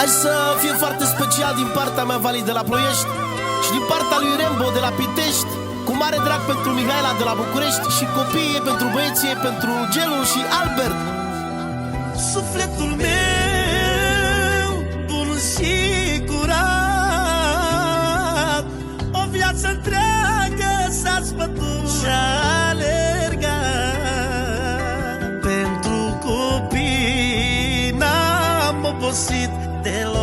Hai să fie foarte special din partea mea, Vali de la Ploiești, și din partea lui Rembo de la Pitești, cu mare drag pentru Mihaela de la București. Și copiii pentru băieții, pentru Gelu și Albert. Sufletul meu bun și curat, o viață întreagă s-a zbătut și alergat. Pentru copii n-am obosit deloc.